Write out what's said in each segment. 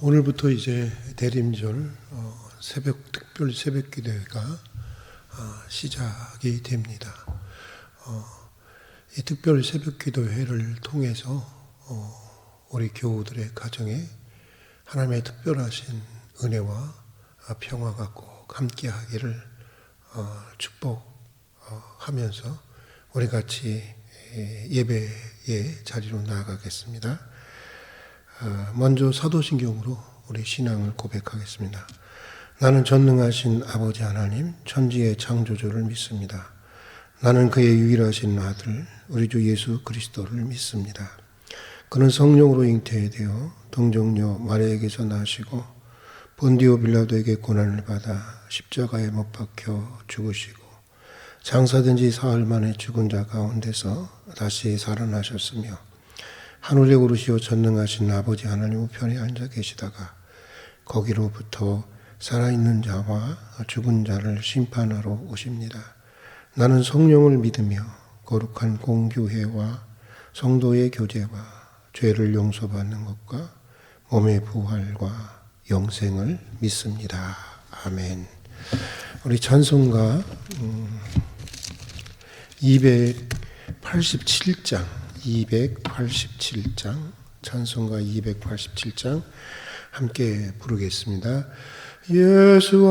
오늘부터 이제 대림절 특별 새벽 기도회가 시작이 됩니다. 이 특별 새벽 기도회를 통해서 우리 교우들의 가정에 하나님의 특별하신 은혜와 평화가 꼭 함께하기를 축복하면서 우리 같이 예배의 자리로 나아가겠습니다. 먼저 사도신경으로 우리 신앙을 고백하겠습니다. 나는 전능하신 아버지 하나님, 천지의 창조주를 믿습니다. 나는 그의 유일하신 아들, 우리 주 예수 그리스도를 믿습니다. 그는 성령으로 잉태되어 동정녀 마리아에게서 나시고 본디오 빌라도에게 고난을 받아 십자가에 못 박혀 죽으시고 장사된 지 사흘 만에 죽은 자 가운데서 다시 살아나셨으며 하늘에 오르시어 전능하신 아버지 하나님 우편에 앉아 계시다가 거기로부터 살아있는 자와 죽은 자를 심판하러 오십니다. 나는 성령을 믿으며 거룩한 공교회와 성도의 교제와 죄를 용서받는 것과 몸의 부활과 영생을 믿습니다. 아멘. 우리 찬송가 287장 찬송가 287장 함께 부르겠습니다. 예수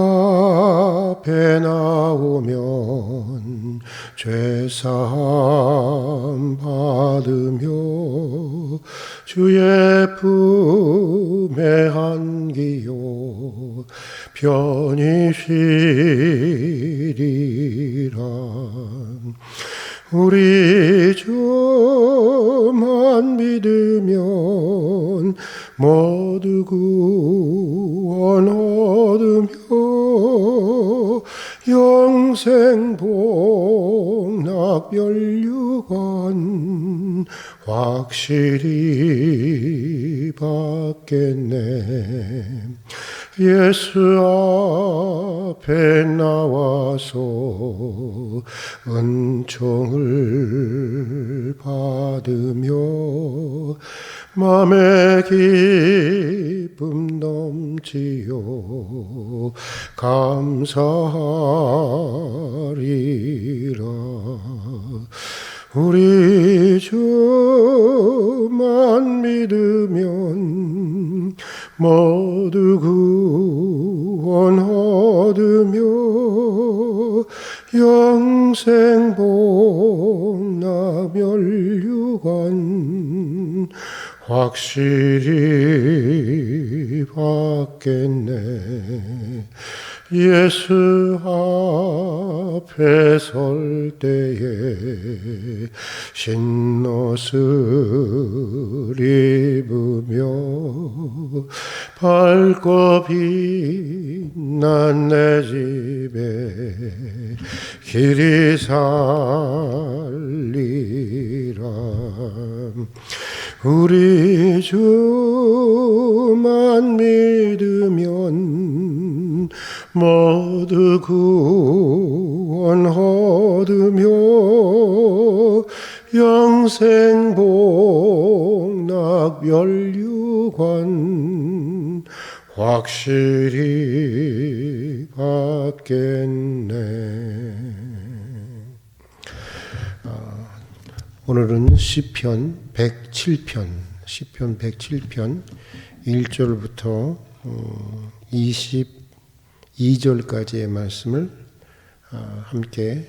앞에 나오면 죄사함 받으며 주의 품에 안기요 편히 쉬리라. 우리 주만 믿으면 모두 구원 얻으며 영생 복락 면류관 확실히 받겠네. 예수 앞에 나와서 은총을 받으며 맘에 기쁨 넘치요 감사하리라. 우리 주만 믿으면 모두 구원 얻으며 영생 복락 면류관 확실히 받겠네. 예수 앞에 설 때에 신옷을 입으며 밝고 빛난 내 집에 길이 살리라. 우리 주만 믿으면 모두 구원 얻으며 영생 복락 면류관 확실히 받겠네. 오늘은 시편 107편 1절부터 22절까지의 말씀을 함께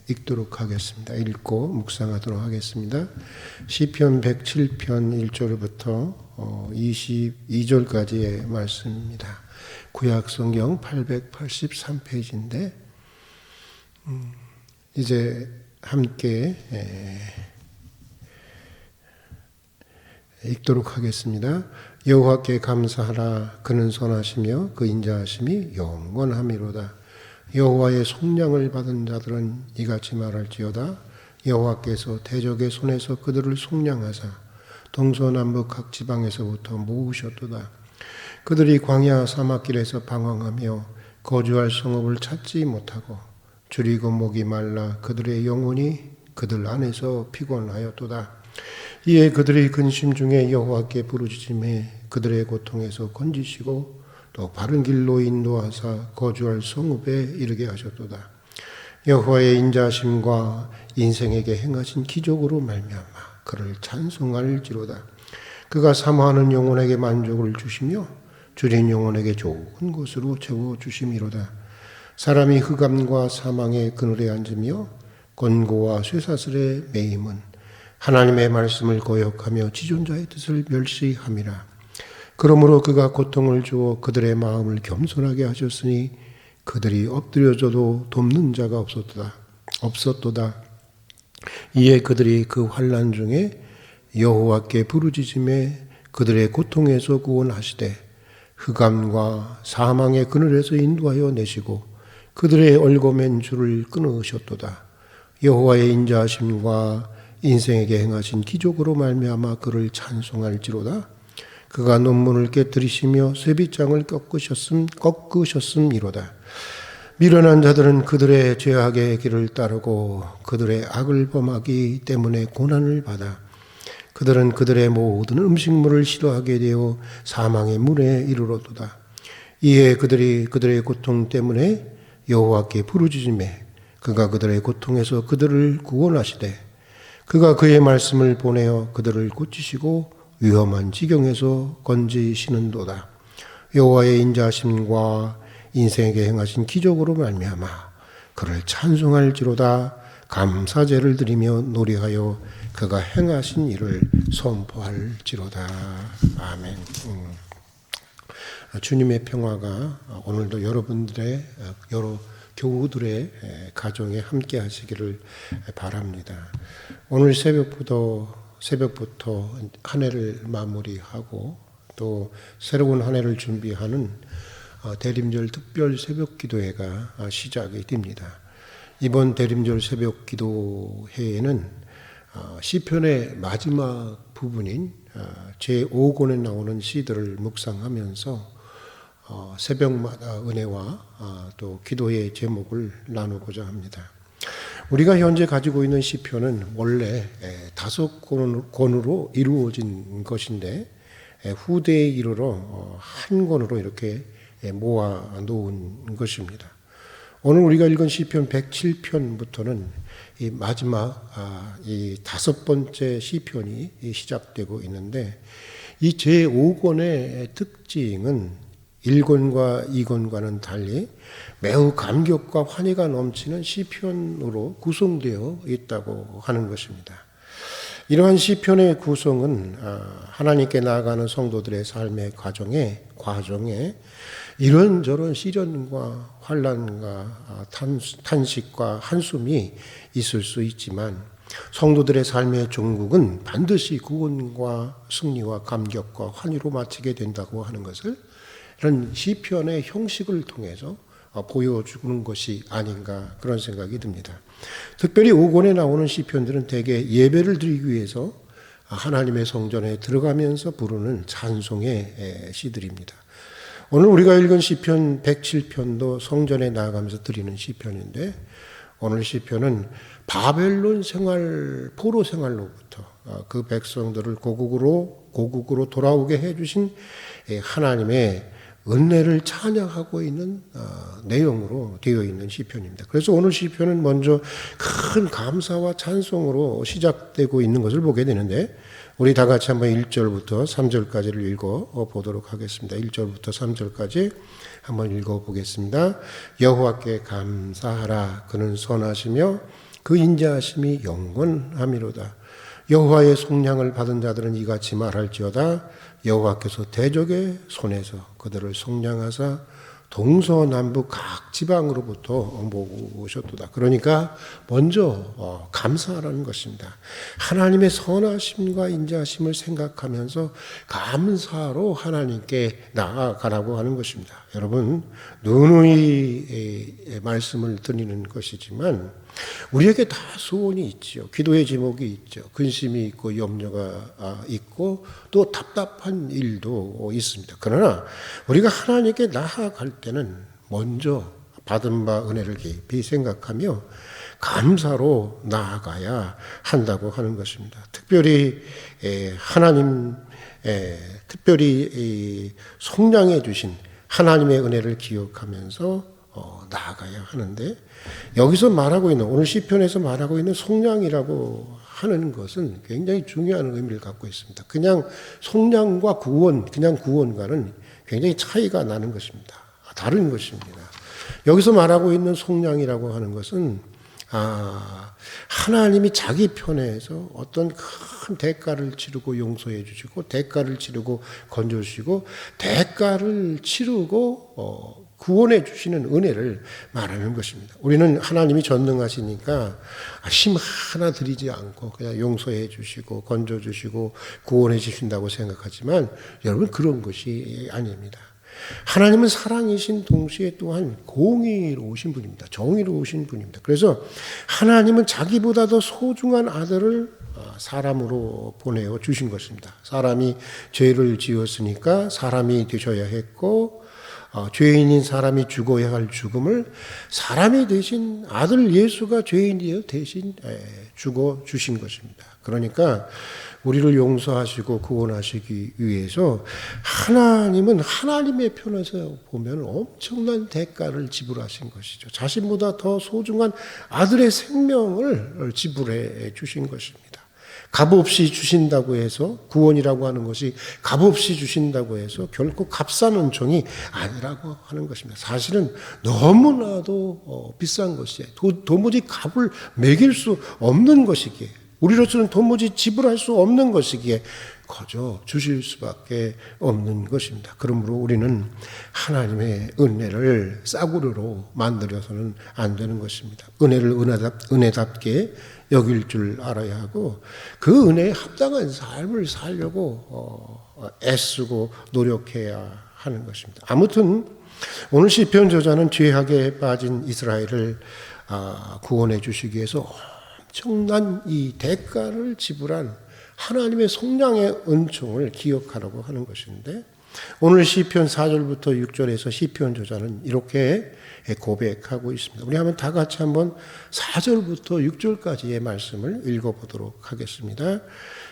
읽도록 하겠습니다. 읽고 묵상하도록 하겠습니다. 시편 107편 1절부터 22절까지의 말씀입니다. 구약 성경 883페이지인데 이제 함께 읽도록 하겠습니다. 여호와께 감사하라. 그는 선하시며 그 인자하심이 영원하미로다. 여호와의 속량을 받은 자들은 이같이 말할지어다. 여호와께서 대적의 손에서 그들을 속량하사 동서남북 각 지방에서부터 모으셨도다. 그들이 광야 사막길에서 방황하며 거주할 성읍을 찾지 못하고 줄이고 목이 말라 그들의 영혼이 그들 안에서 피곤하였도다. 이에 그들이 근심 중에 여호와께 부르짖음에 그들의 고통에서 건지시고 또 바른 길로 인도하사 거주할 성읍에 이르게 하셨도다. 여호와의 인자하심과 인생에게 행하신 기적으로 말미암아 그를 찬송할지로다. 그가 사모하는 영혼에게 만족을 주시며 줄인 영혼에게 좋은 곳으로 채워주심이로다. 사람이 흑암과 사망의 그늘에 앉으며 권고와 쇠사슬에 매임은 하나님의 말씀을 거역하며 지존자의 뜻을 멸시함이라. 그러므로 그가 고통을 주어 그들의 마음을 겸손하게 하셨으니 그들이 엎드려져도 돕는 자가 없었도다. 이에 그들이 그 환난 중에 여호와께 부르짖음에 그들의 고통에서 구원하시되 흑암과 사망의 그늘에서 인도하여 내시고 그들의 얽어맨 줄을 끊으셨도다. 여호와의 인자하심과 인생에게 행하신 기적으로 말미암아 그를 찬송할지로다. 그가 논문을 깨뜨리시며 쇠빗장을 꺾으셨음이로다. 미련한 자들은 그들의 죄악의 길을 따르고 그들의 악을 범하기 때문에 고난을 받아 그들은 그들의 모든 음식물을 싫어하게 되어 사망의 문에 이르렀도다. 이에 그들이 그들의 고통 때문에 여호와께 부르짖으매 그가 그들의 고통에서 그들을 구원하시되 그가 그의 말씀을 보내어 그들을 고치시고 위험한 지경에서 건지시는도다. 여호와의 인자하심과 인생에게 행하신 기적으로 말미암아 그를 찬송할지로다. 감사제를 드리며 노래하여 그가 행하신 일을 선포할지로다. 아멘. 주님의 평화가 오늘도 여러분들의 여러 교우들의 가정에 함께 하시기를 바랍니다. 오늘 새벽부터 한 해를 마무리하고 또 새로운 한 해를 준비하는 대림절 특별 새벽 기도회가 시작이 됩니다. 이번 대림절 새벽 기도회에는 시편의 마지막 부분인 제5권에 나오는 시들을 묵상하면서 새벽마다 은혜와 또 기도의 제목을 나누고자 합니다. 우리가 현재 가지고 있는 시편은 원래 5권으로 이루어진 것인데 후대에 이르러 한 권으로 이렇게 모아 놓은 것입니다. 오늘 우리가 읽은 시편 107편부터는 이 마지막 이 5번째 시편이 시작되고 있는데 이 제5권의 특징은 1권과 2권과는 달리 매우 감격과 환희가 넘치는 시편으로 구성되어 있다고 하는 것입니다. 이러한 시편의 구성은 하나님께 나아가는 성도들의 삶의 과정에 이런저런 시련과 환난과 탄식과 한숨이 있을 수 있지만 성도들의 삶의 종국은 반드시 구원과 승리와 감격과 환희로 마치게 된다고 하는 것을 이런 시편의 형식을 통해서 보여주는 것이 아닌가 그런 생각이 듭니다. 특별히 5권에 나오는 시편들은 대개 예배를 드리기 위해서 하나님의 성전에 들어가면서 부르는 찬송의 시들입니다. 오늘 우리가 읽은 시편 107편도 성전에 나아가면서 드리는 시편인데 오늘 시편은 바벨론 포로 생활로부터 그 백성들을 고국으로 돌아오게 해주신 하나님의 은혜를 찬양하고 있는 내용으로 되어 있는 시편입니다. 그래서 오늘 시편은 먼저 큰 감사와 찬송으로 시작되고 있는 것을 보게 되는데 우리 다 같이 한번 1절부터 3절까지를 읽어보도록 하겠습니다. 1절부터 3절까지 한번 읽어보겠습니다. 여호와께 감사하라. 그는 선하시며 그 인자하심이 영원하미로다. 여호와의 속량을 받은 자들은 이같이 말할지어다. 여호와께서 대적의 손에서 그들을 속량하사 동서남북 각 지방으로부터 모으셨도다. 그러니까 먼저 감사하라는 것입니다. 하나님의 선하심과 인자하심을 생각하면서 감사로 하나님께 나아가라고 하는 것입니다. 여러분, 누누이 말씀을 드리는 것이지만 우리에게 다 소원이 있죠. 기도의 제목이 있죠. 근심이 있고 염려가 있고 또 답답한 일도 있습니다. 그러나 우리가 하나님께 나아갈 때는 먼저 받은 바 은혜를 깊이 생각하며 감사로 나아가야 한다고 하는 것입니다. 특별히 하나님 특별히 속량해 주신 하나님의 은혜를 기억하면서 나아가야 하는데, 여기서 말하고 있는, 오늘 시편에서 말하고 있는 속량이라고 하는 것은 굉장히 중요한 의미를 갖고 있습니다. 그냥 속량과 구원, 그냥 구원과는 굉장히 차이가 나는 것입니다. 다른 것입니다. 여기서 말하고 있는 속량이라고 하는 것은 하나님이 자기 편에서 어떤 큰 대가를 치르고 용서해 주시고, 대가를 치르고 건져 주시고, 대가를 치르고 구원해 주시는 은혜를 말하는 것입니다. 우리는 하나님이 전능하시니까 힘 하나 들이지 않고 그냥 용서해 주시고 건져 주시고 구원해 주신다고 생각하지만, 여러분, 그런 것이 아닙니다. 하나님은 사랑이신 동시에 또한 공의로우신 분입니다. 정의로우신 분입니다. 그래서 하나님은 자기보다 더 소중한 아들을 사람으로 보내어 주신 것입니다. 사람이 죄를 지었으니까 사람이 되셔야 했고, 죄인인 사람이 죽어야 할 죽음을 사람이 되신 아들 예수가 죄인이여 대신 죽어 주신 것입니다. 그러니까 우리를 용서하시고 구원하시기 위해서 하나님은 하나님의 편에서 보면 엄청난 대가를 지불하신 것이죠. 자신보다 더 소중한 아들의 생명을 지불해 주신 것입니다. 값없이 주신다고 해서, 구원이라고 하는 것이 값없이 주신다고 해서 결코 값싼 은총이 아니라고 하는 것입니다. 사실은 너무나도 비싼 것이에요. 도무지 값을 매길 수 없는 것이기에, 우리로서는 도무지 지불할 수 없는 것이기에 거저 주실 수밖에 없는 것입니다. 그러므로 우리는 하나님의 은혜를 싸구려로 만들어서는 안 되는 것입니다. 은혜를 은혜답게 여길 줄 알아야 하고, 그 은혜에 합당한 삶을 살려고 애쓰고 노력해야 하는 것입니다. 아무튼 오늘 시편 저자는 죄악에 빠진 이스라엘을 구원해 주시기 위해서 엄청난 이 대가를 지불한 하나님의 속량의 은총을 기억하라고 하는 것인데, 오늘 시편 4절부터 6절에서 시편 저자는 이렇게 고백하고 있습니다. 우리 한번 다 같이 한번 4절부터 6절까지의 말씀을 읽어보도록 하겠습니다.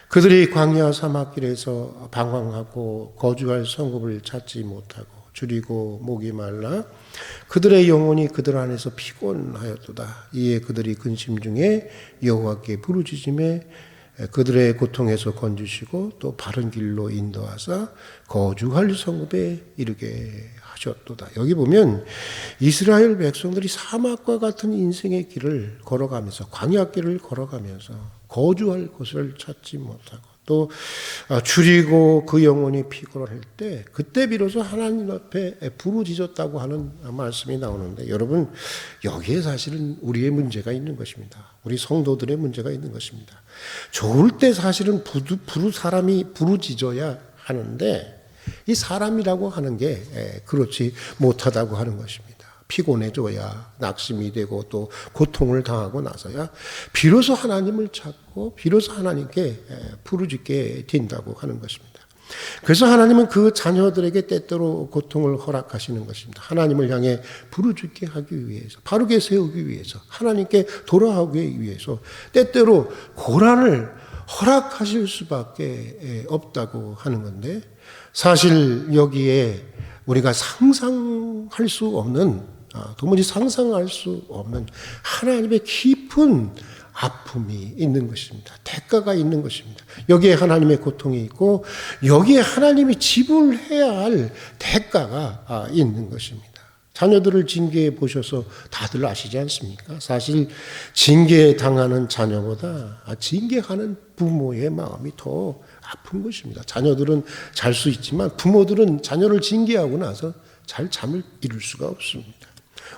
그들이 광야 사막길에서 방황하고 거주할 성읍을 찾지 못하고 줄이고 목이 말라 그들의 영혼이 그들 안에서 피곤하였도다. 이에 그들이 근심 중에 여호와께 부르짖음에 그들의 고통에서 건지시고 또 바른 길로 인도하사 거주할 성읍에 이르게 하셨도다. 여기 보면 이스라엘 백성들이 사막과 같은 인생의 길을 걸어가면서, 광야길을 걸어가면서 거주할 곳을 찾지 못하고 또 줄이고 그 영혼이 피곤할 때, 그때 비로소 하나님 앞에 부르짖었다고 하는 말씀이 나오는데, 여러분, 여기에 사실은 우리의 문제가 있는 것입니다. 우리 성도들의 문제가 있는 것입니다. 좋을 때 사실은 사람이 부르짖어야 하는데, 이 사람이라고 하는 게 그렇지 못하다고 하는 것입니다. 피곤해져야, 낙심이 되고 또 고통을 당하고 나서야 비로소 하나님을 찾고 비로소 하나님께 부르짖게 된다고 하는 것입니다. 그래서 하나님은 그 자녀들에게 때때로 고통을 허락하시는 것입니다. 하나님을 향해 부르짖게 하기 위해서, 바르게 세우기 위해서, 하나님께 돌아오기 위해서 때때로 고난을 허락하실 수밖에 없다고 하는 건데, 사실 여기에 우리가 상상할 수 없는, 도무지 상상할 수 없는 하나님의 깊은 아픔이 있는 것입니다. 대가가 있는 것입니다. 여기에 하나님의 고통이 있고, 여기에 하나님이 지불해야 할 대가가 있는 것입니다. 자녀들을 징계해 보셔서 다들 아시지 않습니까? 사실 징계당하는 자녀보다 징계하는 부모의 마음이 더 아픈 것입니다. 자녀들은 잘 수 있지만 부모들은 자녀를 징계하고 나서 잘 잠을 이룰 수가 없습니다.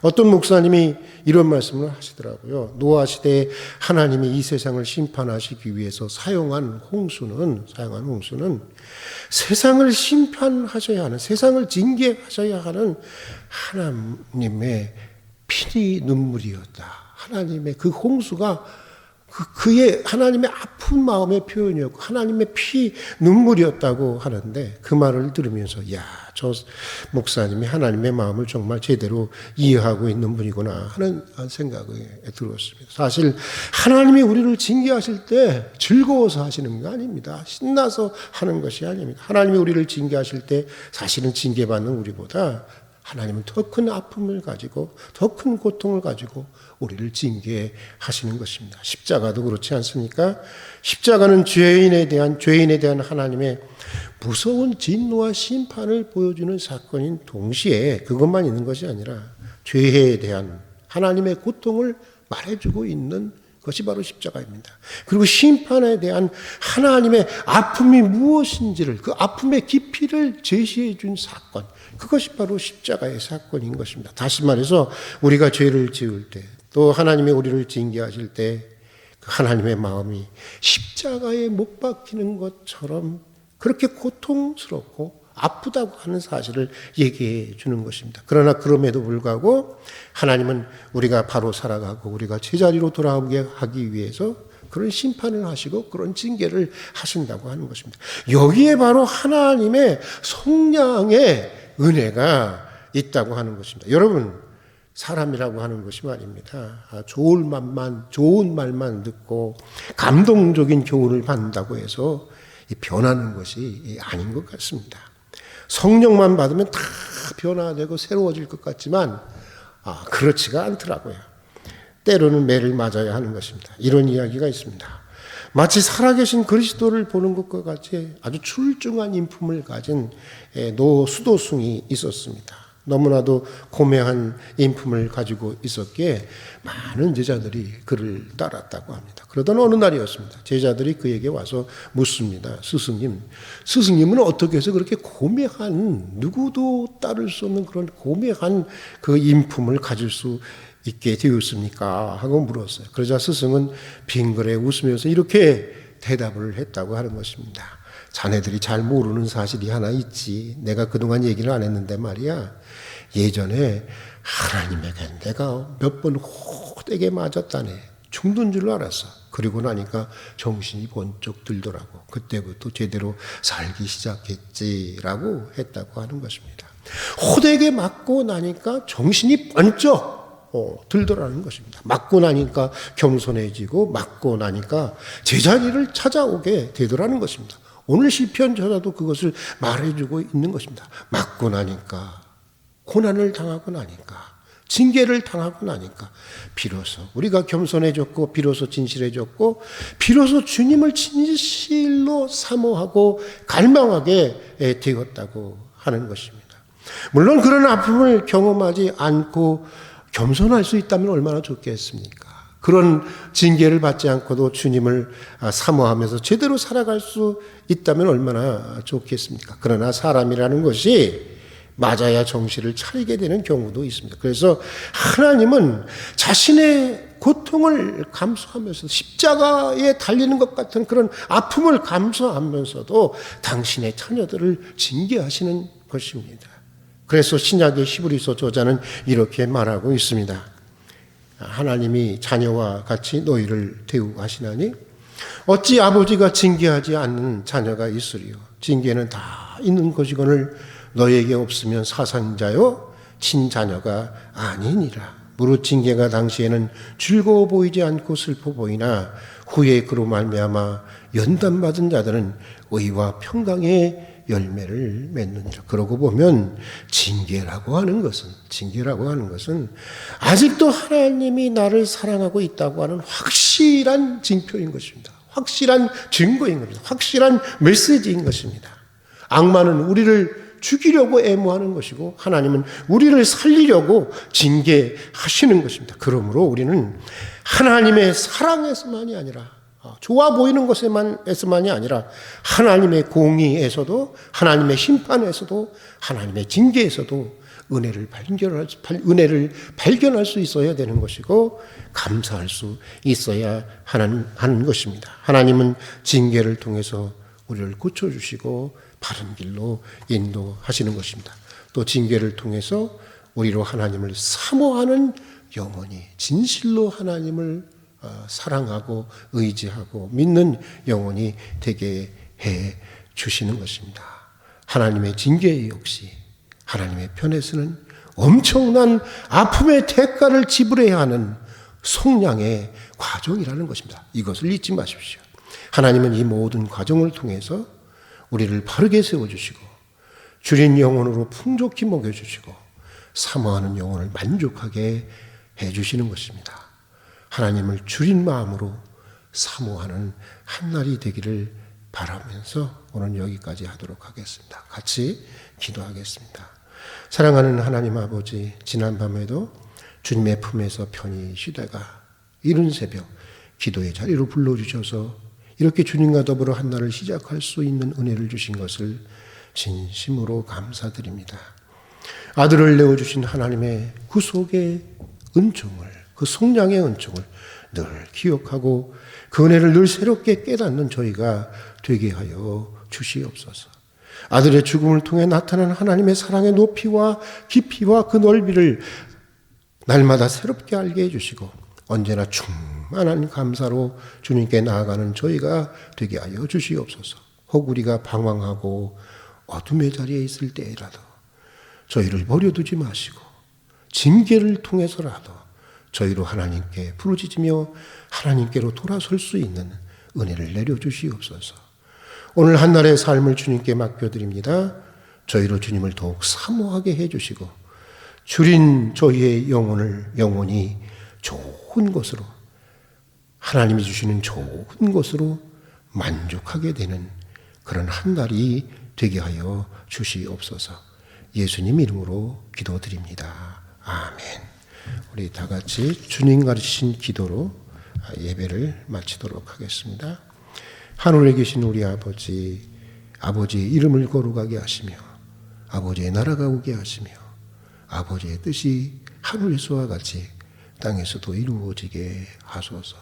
어떤 목사님이 이런 말씀을 하시더라고요. 노아 시대에 하나님이 이 세상을 심판하시기 위해서 사용한 홍수는 세상을 심판하셔야 하는, 세상을 징계하셔야 하는 하나님의 피리 눈물이었다. 하나님의 그 홍수가 그의 하나님의 아픈 마음의 표현이었고 하나님의 피 눈물이었다고 하는데 그 말을 들으면서 저 목사님이 하나님의 마음을 정말 제대로 이해하고 있는 분이구나 하는 생각이 들었습니다. 사실 하나님이 우리를 징계하실 때 즐거워서 하시는 거 아닙니다. 신나서 하는 것이 아닙니다. 하나님이 우리를 징계하실 때 사실은 징계받는 우리보다 하나님은 더 큰 아픔을 가지고 더 큰 고통을 가지고 우리를 징계하시는 것입니다. 십자가도 그렇지 않습니까? 십자가는 죄인에 대한 하나님의 무서운 진노와 심판을 보여주는 사건인 동시에 그것만 있는 것이 아니라 죄에 대한 하나님의 고통을 말해주고 있는 것이 바로 십자가입니다. 그리고 심판에 대한 하나님의 아픔이 무엇인지를 그 아픔의 깊이를 제시해 준 사건, 그것이 바로 십자가의 사건인 것입니다. 다시 말해서 우리가 죄를 지을 때 또 하나님이 우리를 징계하실 때 그 하나님의 마음이 십자가에 못 박히는 것처럼 그렇게 고통스럽고 아프다고 하는 사실을 얘기해 주는 것입니다. 그러나 그럼에도 불구하고 하나님은 우리가 바로 살아가고 우리가 제자리로 돌아오게 하기 위해서 그런 심판을 하시고 그런 징계를 하신다고 하는 것입니다. 여기에 바로 하나님의 속량의 은혜가 있다고 하는 것입니다. 여러분, 사람이라고 하는 것이 말입니다. 좋은 말만 듣고 감동적인 교훈을 받는다고 해서 변하는 것이 아닌 것 같습니다. 성령만 받으면 다 변화되고 새로워질 것 같지만 그렇지가 않더라고요. 때로는 매를 맞아야 하는 것입니다. 이런 이야기가 있습니다. 마치 살아계신 그리스도를 보는 것과 같이 아주 출중한 인품을 가진 수도승이 있었습니다. 너무나도 고매한 인품을 가지고 있었기에 많은 제자들이 그를 따랐다고 합니다. 그러던 어느 날이었습니다. 제자들이 그에게 와서 묻습니다. 스승님은 어떻게 해서 그렇게 고매한, 누구도 따를 수 없는 그런 고매한 그 인품을 가질 수 있게 되었습니까? 하고 물었어요. 그러자 스승은 빙그레 웃으면서 이렇게 대답을 했다고 하는 것입니다. 자네들이 잘 모르는 사실이 하나 있지. 내가 그동안 얘기를 안 했는데 말이야. 예전에 하나님에게 내가 몇 번 호되게 맞았다네. 죽는 줄 알았어. 그리고 나니까 정신이 번쩍 들더라고. 그때부터 제대로 살기 시작했지라고 했다고 하는 것입니다. 호되게 맞고 나니까 정신이 번쩍 들더라는 것입니다. 맞고 나니까 겸손해지고 맞고 나니까 제자리를 찾아오게 되더라는 것입니다. 오늘 시편 저자도 그것을 말해주고 있는 것입니다. 맞고 나니까, 고난을 당하고 나니까, 징계를 당하고 나니까 비로소 우리가 겸손해졌고 비로소 진실해졌고 비로소 주님을 진실로 사모하고 갈망하게 되었다고 하는 것입니다. 물론 그런 아픔을 경험하지 않고 겸손할 수 있다면 얼마나 좋겠습니까? 그런 징계를 받지 않고도 주님을 사모하면서 제대로 살아갈 수 있다면 얼마나 좋겠습니까? 그러나 사람이라는 것이 맞아야 정신을 차리게 되는 경우도 있습니다. 그래서 하나님은 자신의 고통을 감수하면서 십자가에 달리는 것 같은 그런 아픔을 감수하면서도 당신의 자녀들을 징계하시는 것입니다. 그래서 신약의 히브리서 저자는 이렇게 말하고 있습니다. 하나님이 자녀와 같이 너희를 대우하시나니 어찌 아버지가 징계하지 않는 자녀가 있으리요. 징계는 다 있는 것이거늘 너에게 없으면 사상자요 친자녀가 아니니라. 무릇 징계가 당시에는 즐거워 보이지 않고 슬퍼 보이나 후에 그로 말미암아 연단받은 자들은 의와 평강의 열매를 맺느니라. 그러고 보면 징계라고 하는 것은 아직도 하나님이 나를 사랑하고 있다고 하는 확실한 징표인 것입니다. 확실한 증거인 겁니다. 확실한 메시지인 것입니다. 악마는 우리를 죽이려고 애무하는 것이고 하나님은 우리를 살리려고 징계하시는 것입니다. 그러므로 우리는 하나님의 사랑에서만이 아니라 좋아 보이는 것에서만이 아니라 하나님의 공의에서도 하나님의 심판에서도 하나님의 징계에서도 은혜를 발견할 수 있어야 되는 것이고 감사할 수 있어야 하는 것입니다. 하나님은 징계를 통해서 우리를 고쳐주시고 바른 길로 인도하시는 것입니다. 또 징계를 통해서 우리로 하나님을 사모하는 영혼이 진실로 하나님을 사랑하고 의지하고 믿는 영혼이 되게 해 주시는 것입니다. 하나님의 징계 역시 하나님의 편에서는 엄청난 아픔의 대가를 지불해야 하는 속량의 과정이라는 것입니다. 이것을 잊지 마십시오. 하나님은 이 모든 과정을 통해서 우리를 바르게 세워주시고 줄인 영혼으로 풍족히 먹여주시고 사모하는 영혼을 만족하게 해주시는 것입니다. 하나님을 줄인 마음으로 사모하는 한날이 되기를 바라면서 오늘 여기까지 하도록 하겠습니다. 같이 기도하겠습니다. 사랑하는 하나님 아버지, 지난밤에도 주님의 품에서 편히 쉬다가 이른 새벽 기도의 자리로 불러주셔서 이렇게 주님과 더불어 한날을 시작할 수 있는 은혜를 주신 것을 진심으로 감사드립니다. 아들을 내어주신 하나님의 구속의 은총을, 그 속량의 은총을 늘 기억하고 그 은혜를 늘 새롭게 깨닫는 저희가 되게 하여 주시옵소서. 아들의 죽음을 통해 나타난 하나님의 사랑의 높이와 깊이와 그 넓이를 날마다 새롭게 알게 해주시고 언제나 충만한 감사로 주님께 나아가는 저희가 되게 하여 주시옵소서. 혹 우리가 방황하고 어둠의 자리에 있을 때라도 저희를 버려두지 마시고 징계를 통해서라도 저희로 하나님께 부르짖으며 하나님께로 돌아설 수 있는 은혜를 내려주시옵소서. 오늘 한날의 삶을 주님께 맡겨드립니다. 저희로 주님을 더욱 사모하게 해주시고 줄인 저희의 영혼이 좋은 것으로 하나님이 주시는 좋은 것으로 만족하게 되는 그런 한날이 되게 하여 주시옵소서. 예수님 이름으로 기도드립니다. 아멘. 우리 다 같이 주님 가르치신 기도로 예배를 마치도록 하겠습니다. 하늘에 계신 우리 아버지, 아버지의 이름을 거룩하게 하시며 아버지의 나라가 오게 하시며 아버지의 뜻이 하늘에서와 같이 땅에서도 이루어지게 하소서.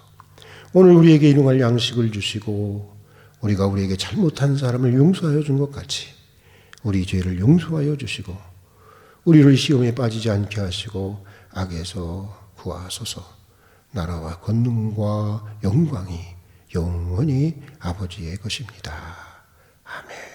오늘 우리에게 일용할 양식을 주시고 우리가 우리에게 잘못한 사람을 용서하여 준 것 같이 우리 죄를 용서하여 주시고 우리를 시험에 빠지지 않게 하시고 악에서 구하소서. 나라와 권능과 영광이 영원히 아버지의 것입니다. 아멘.